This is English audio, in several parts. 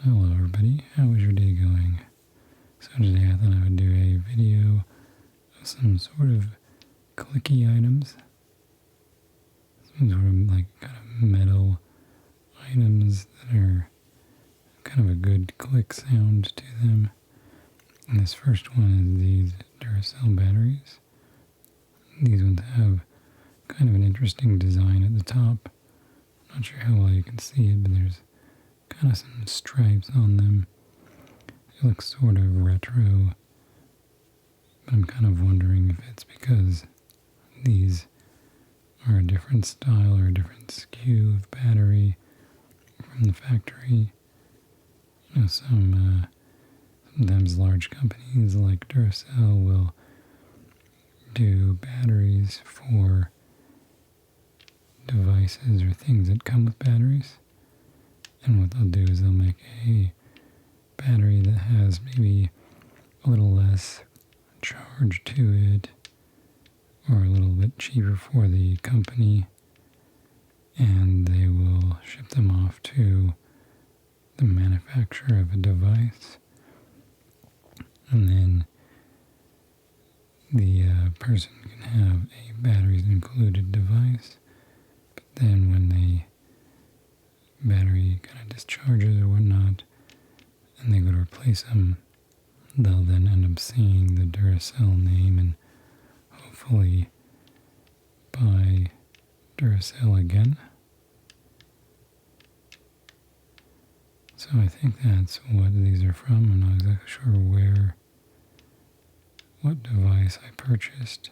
Hello everybody, how was your day going? So today I thought I would do a video of some sort of clicky items. Some sort of like kind of metal items that are kind of a good click sound to them. And this first one is these Duracell batteries. These ones have kind of an interesting design at the top. Not sure how well you can see it, but there's kind of some stripes on them. It looks sort of retro, but I'm kind of wondering if it's because these are a different style or a different SKU of battery from the factory. You know, sometimes large companies like Duracell will do batteries for devices or things that come with batteries. And what they'll do is they'll make a battery that has maybe a little less charge to it or a little bit cheaper for the company, and they will ship them off to the manufacturer of a device, and then the person can have a batteries included device, but then when the battery kind of discharges or whatnot and they go to replace them, they'll then end up seeing the Duracell name and hopefully buy Duracell again. So I think that's what these are from. I'm not exactly sure what device I purchased,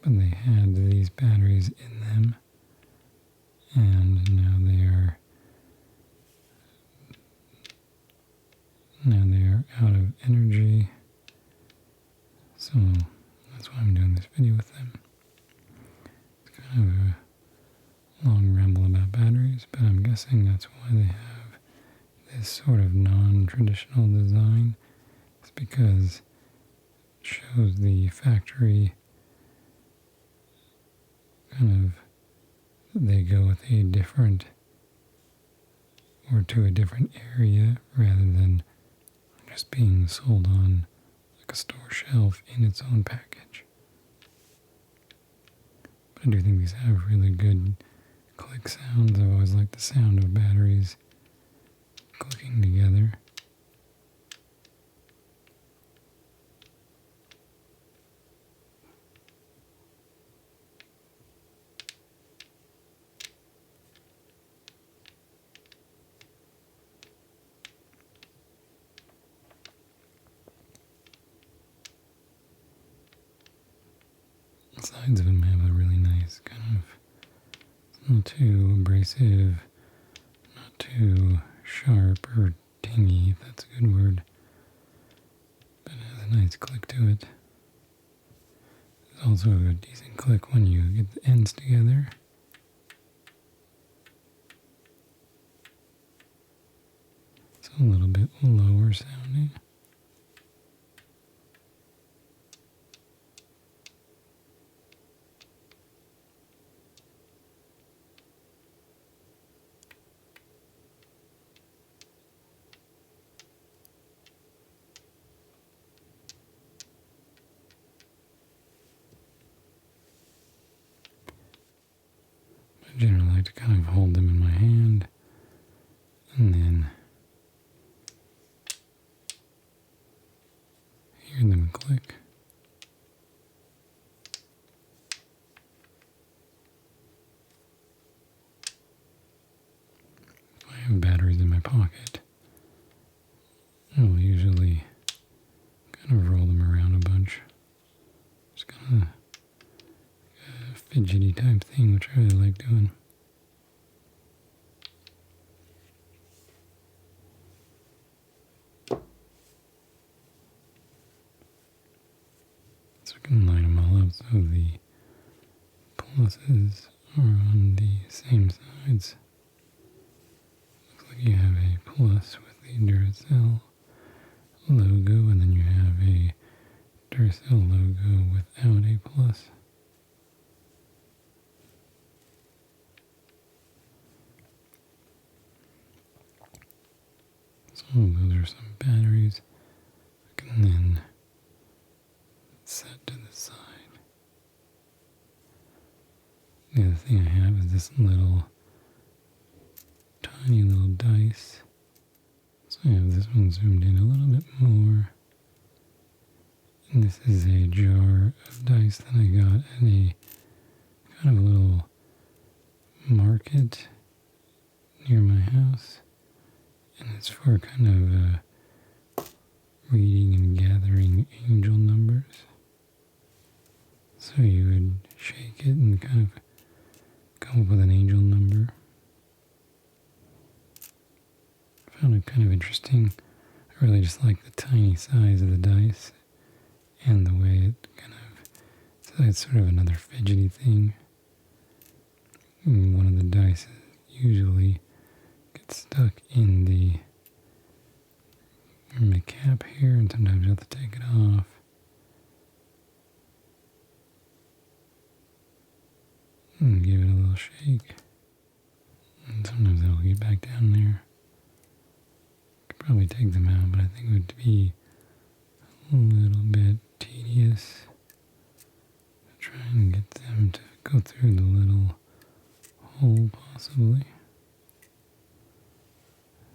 but they had these batteries in them, and now they are out of energy. So that's why I'm doing this video with them. It's kind of a long ramble about batteries, but I'm guessing that's why they have this sort of non-traditional design. It's because it shows the factory kind of, they go with a different or to a different area rather than just being sold on like a store shelf in its own package. But I do think these have really good click sounds. I've always liked the sound of batteries clicking together. The sides of them have a really nice kind of, not too abrasive, not too sharp or tingy, if that's a good word, but it has a nice click to it. There's also a decent click when you get the ends together. It's a little bit lower sounding. I generally like to kind of hold them in my hand and then hear them click. If I have batteries in my pocket, I will usually kind of roll them around a bunch. Just kind of a fidgety type thing, which I really like doing. So I can line them all up so the pluses are on the same sides. Looks like you have a plus with the Duracell logo, and then you have a Duracell logo without a plus. So those are some batteries. I can then set to the side. The other thing I have is this tiny little dice. So I have this one zoomed in a little bit more. And this is a jar of dice that I got at a kind of a little market near my house. And it's for kind of reading and gathering angel numbers. So you would shake it and kind of come up with an angel number. I found it kind of interesting. I really just like the tiny size of the dice and the way it kind of, so it's sort of another fidgety thing. And one of the dice usually gets stuck in the cap here, and sometimes you have to take it off. And give it a little shake. And sometimes it'll get back down there. Could probably take them out, but I think it would be a little bit tedious to try and get them to go through the little hole, possibly.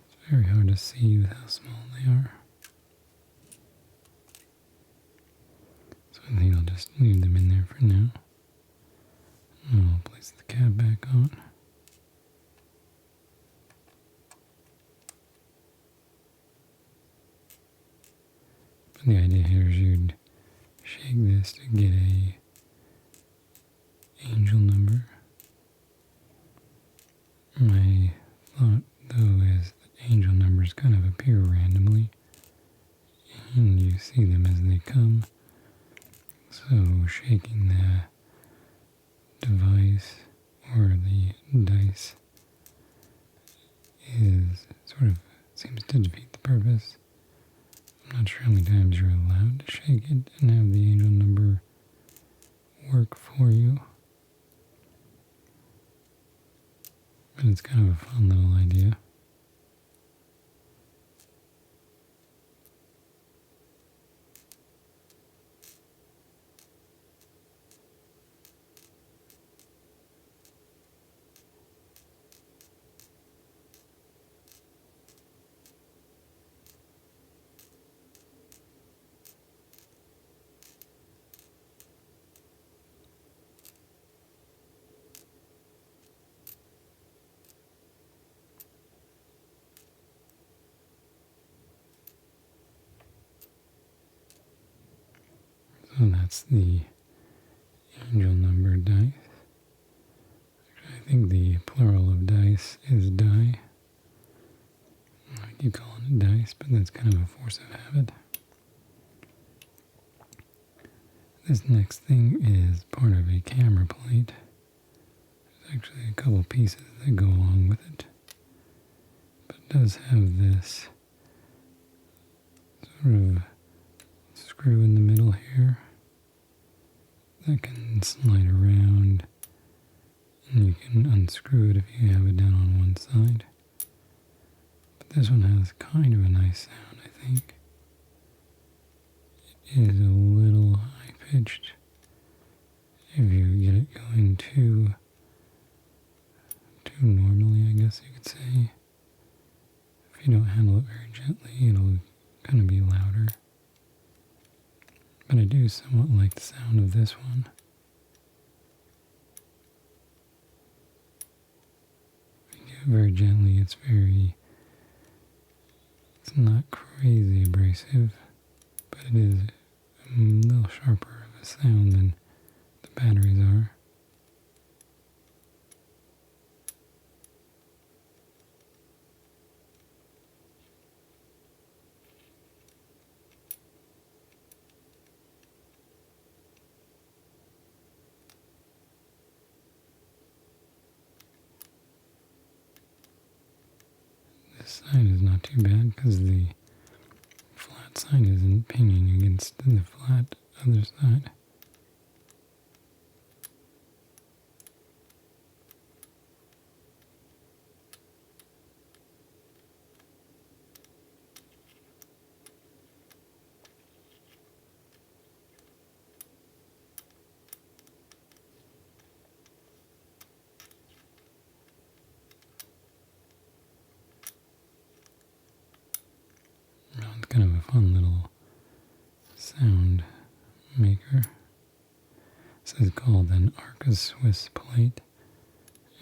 It's very hard to see with how small they are. So I think I'll just leave them in there for now. And I'll place the cap back on. But the idea here is you'd shake this to get a angel number. My thought, though, is that angel numbers kind of appear randomly, and you see them as they come. So shaking the device or the dice is sort of seems to defeat the purpose. I'm not sure how many times you're allowed to shake it and have the angel number work for you. But it's kind of a fun little idea. So that's the angel number dice. Actually, I think the plural of dice is die. I keep calling it dice, but that's kind of a force of habit. This next thing is part of a camera plate. There's actually a couple pieces that go along with it. But it does have this sort of screw in the middle here that can slide around, and you can unscrew it if you have it down on one side. But this one has kind of a nice sound, I think. It is a little high-pitched. If you get it going too normally, I guess you could say. If you don't handle it very gently, it'll kind of be louder. But I do somewhat like the sound of this one. If you do it very gently, it's not crazy abrasive, but it is a little sharper of a sound than the batteries are. This side is not too bad because the flat side isn't pinging against the flat other side. This is called an Arca-Swiss plate,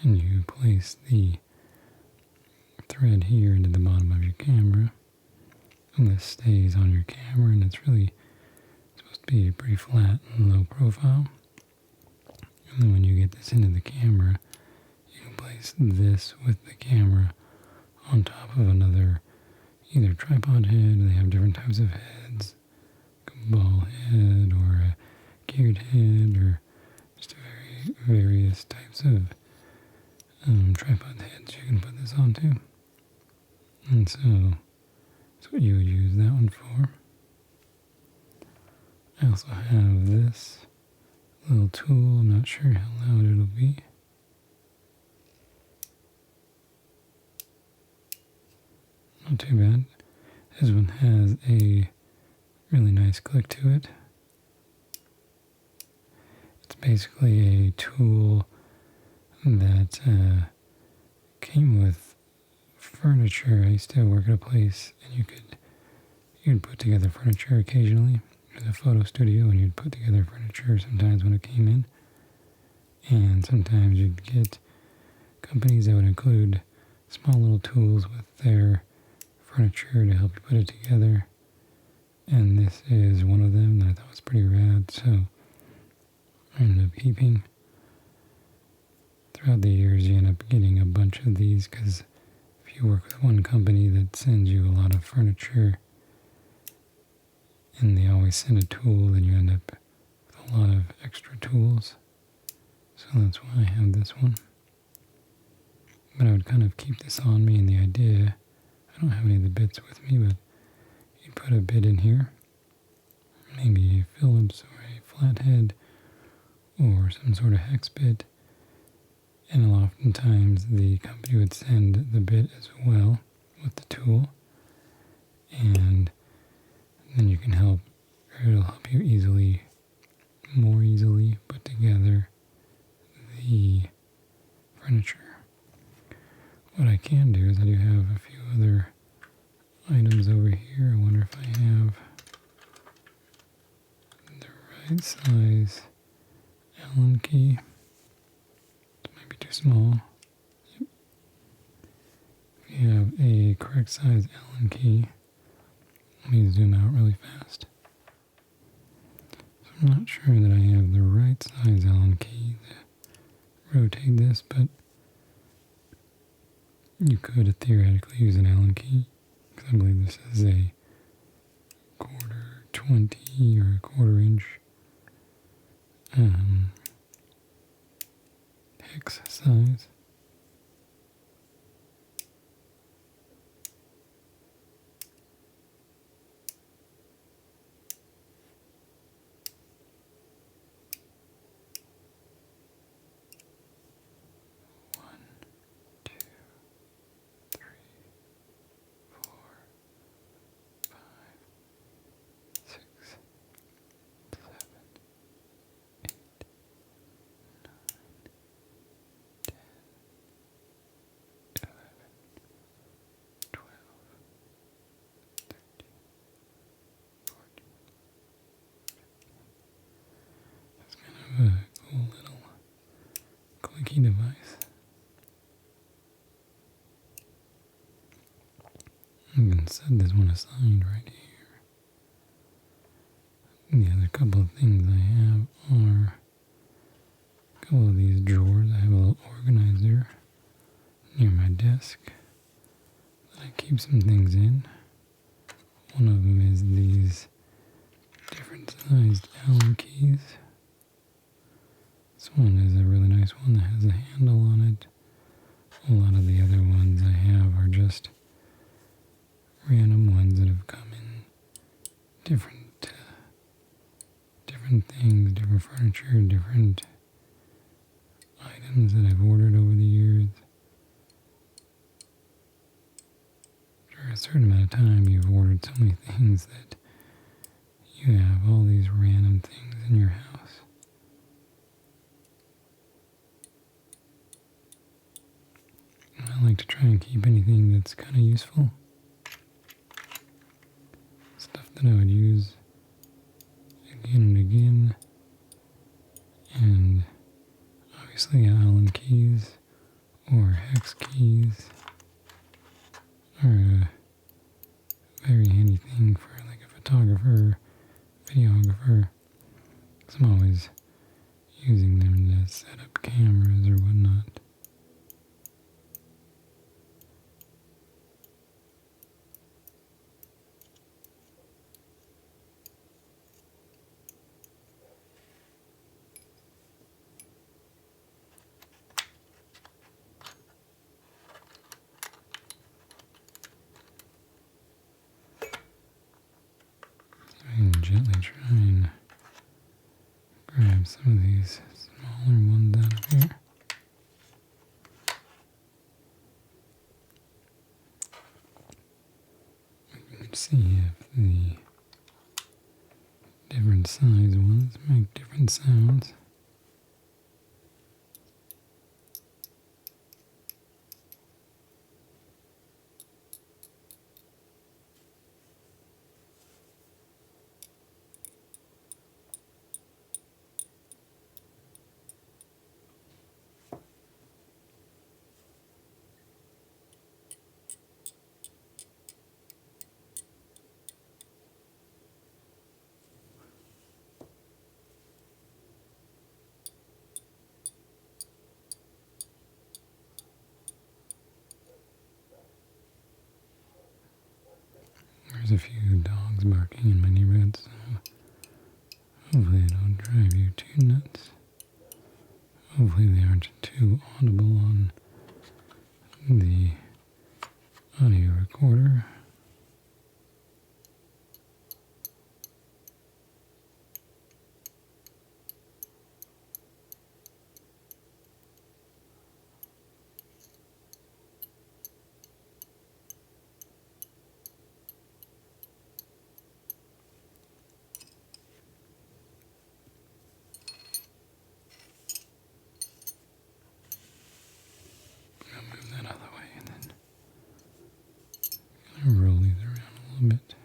and you place the thread here into the bottom of your camera, and this stays on your camera, and it's really supposed to be pretty flat and low profile. And then when you get this into the camera, you can place this with the camera on top of another, either tripod head. They have different types of heads, like a ball head or a geared head, or just various types of tripod heads you can put this onto. And so that's what you would use that one for. I also have this little tool. I'm not sure how loud it'll be. Not too bad. This one has a really nice click to it. It's basically a tool that came with furniture. I used to work at a place, and you'd put together furniture occasionally. It was a photo studio, and you'd put together furniture sometimes when it came in. And sometimes you'd get companies that would include small little tools with their furniture to help you put it together. And this is one of them that I thought was pretty rad, so I ended up keeping. Throughout the years, you end up getting a bunch of these, because if you work with one company that sends you a lot of furniture, and they always send a tool, then you end up with a lot of extra tools. So that's why I have this one. But I would kind of keep this on me, and the idea, I don't have any of the bits with me, but you put a bit in here, maybe a Phillips or a flathead or some sort of hex bit, and oftentimes the company would send the bit as well with the tool, and then you can it'll help you more easily put together the furniture. What I can do is I do have a few other items over here. I wonder if I have the right size Allen key. It might be too small. Yep. If you have a correct size Allen key, let me zoom out really fast. So I'm not sure that I have the right size Allen key to rotate this, but you could theoretically use an Allen key, because I believe this is a 1/4 or a 1/4 inch hex size. A cool little clicky device. I'm going to set this one aside right here. The other couple of things I have are a couple of these drawers. I have a little organizer near my desk that I keep some things in. One of them is these different sized Allen keys. This one is a really nice one that has a handle on it. A lot of the other ones I have are just random ones that have come in different things, different furniture, different items that I've ordered over the years. After a certain amount of time, you've ordered so many things that you have all these random things in your house. I like to try and keep anything that's kind of useful. Stuff that I would use again and again. And obviously Allen keys or hex keys are a very handy thing for like a photographer, videographer. 'Cause I'm always using them to set up cameras or whatnot. I can gently try and grab some of these smaller ones out of here. We can see if the different size ones make different sounds. There's a few dogs barking in my neighborhood, so hopefully they don't drive you too nuts. Hopefully they aren't too audible on the audio recorder. I'll move that out of the way and then kind of roll these around a little bit.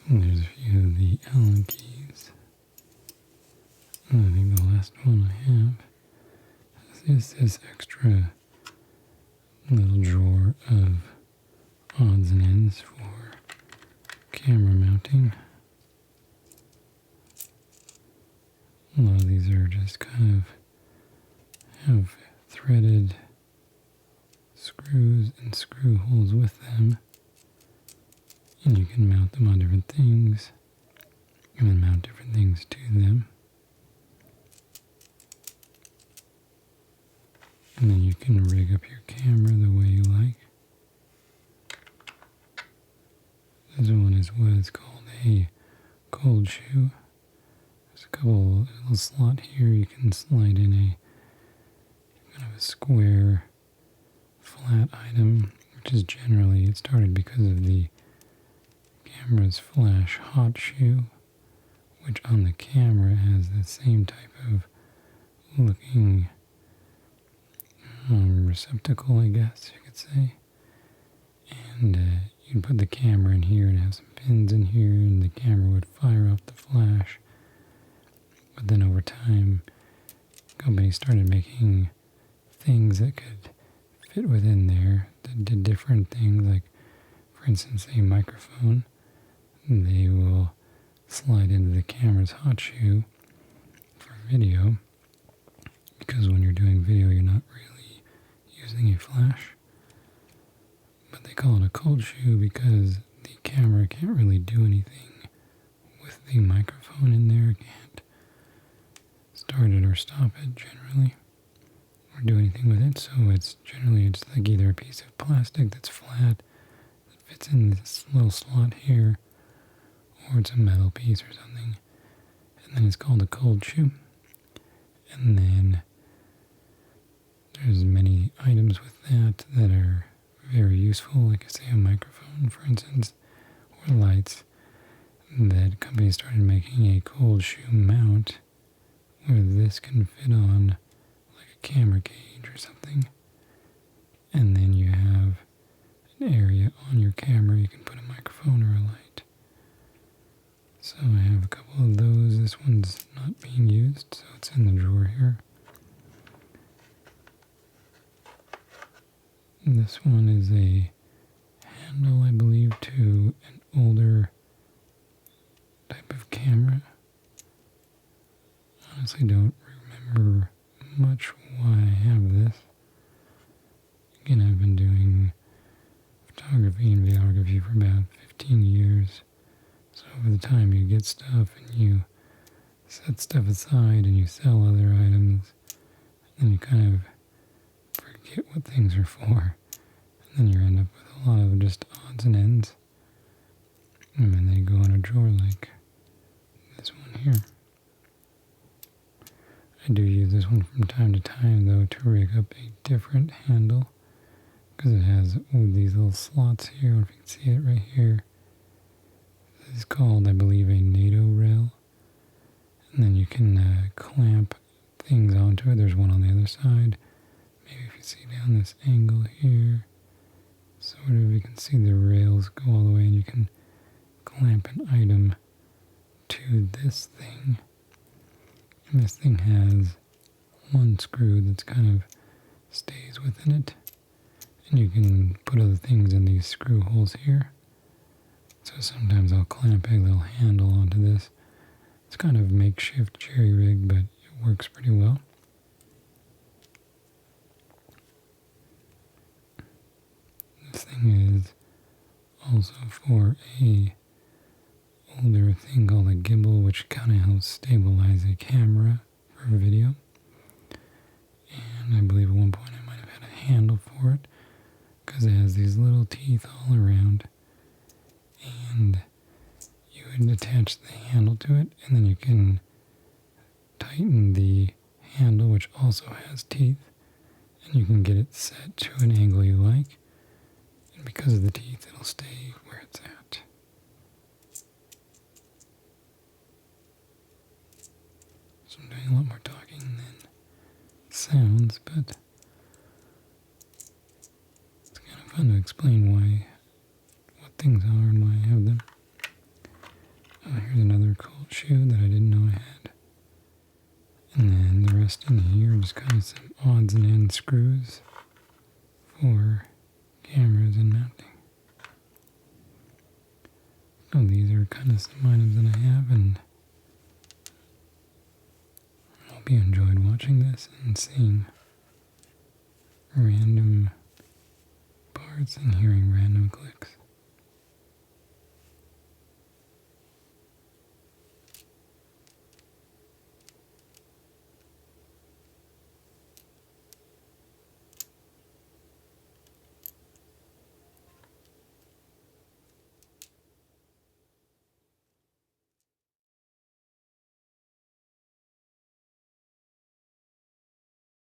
And there's a few of the Allen keys. And I think the last one I have is this extra little drawer of odds and ends for camera mounting. A lot of these are just kind of have threaded screws and screw holes with them. And you can mount them on different things, and then mount different things to them. And then you can rig up your camera the way you like. This one is what is called a cold shoe. There's a couple little slot here. You can slide in a kind of a square flat item, which is generally, it started because of the camera's flash hot shoe, which on the camera has the same type of looking receptacle, I guess you could say. And you'd put the camera in here and have some pins in here, and the camera would fire off the flash. But then over time, companies started making things that could fit within there that did different things, like, for instance, a microphone. They will slide into the camera's hot shoe for video, because when you're doing video, you're not really using a flash. But they call it a cold shoe because the camera can't really do anything with the microphone in there. It can't start it or stop it generally, or do anything with it. So it's like either a piece of plastic that's flat that fits in this little slot here, or it's a metal piece or something. And then it's called a cold shoe. And then there's many items with that are very useful, like I say, a microphone, for instance, or lights. That company started making a cold shoe mount where this can fit on like a camera cage or something. And then you have an area on your camera you can put a microphone or a light. So I have a couple of those. This one's not being used, so it's in the drawer here. This one is a handle, I believe, to an older type of camera. Honestly, don't remember much why I have this. Again, I've been doing photography and videography for about 15 years. So over the time you get stuff and you set stuff aside and you sell other items, and then you kind of forget what things are for. And then you end up with a lot of just odds and ends. And then they go in a drawer like this one here. I do use this one from time to time, though, to rig up a different handle, because it has these little slots here. I don't know if you can see it right here. This is called, I believe, a NATO rail. And then you can clamp things onto it. There's one on the other side. Maybe if you see down this angle here, sort of, you can see the rails go all the way, and you can clamp an item to this thing. And this thing has one screw that's kind of stays within it. And you can put other things in these screw holes here. So sometimes I'll clamp a little handle onto this. It's kind of makeshift jerry rig, but it works pretty well. This thing is also for a older thing called a gimbal, which kind of helps stabilize a camera for video. And I believe at one point I might have had a handle for it, because it has these little teeth all around. And you would attach the handle to it, and then you can tighten the handle, which also has teeth, and you can get it set to an angle you like. And because of the teeth, it'll stay where it's at. So I'm doing a lot more talking than sounds, but it's kind of fun to explain what things are and why I have them. Oh, here's another cold shoe that I didn't know I had. And then the rest in here are just kind of some odds and ends screws for cameras and mounting. So these are kind of some items that I have, and I hope you enjoyed watching this and seeing random parts and hearing random clicks.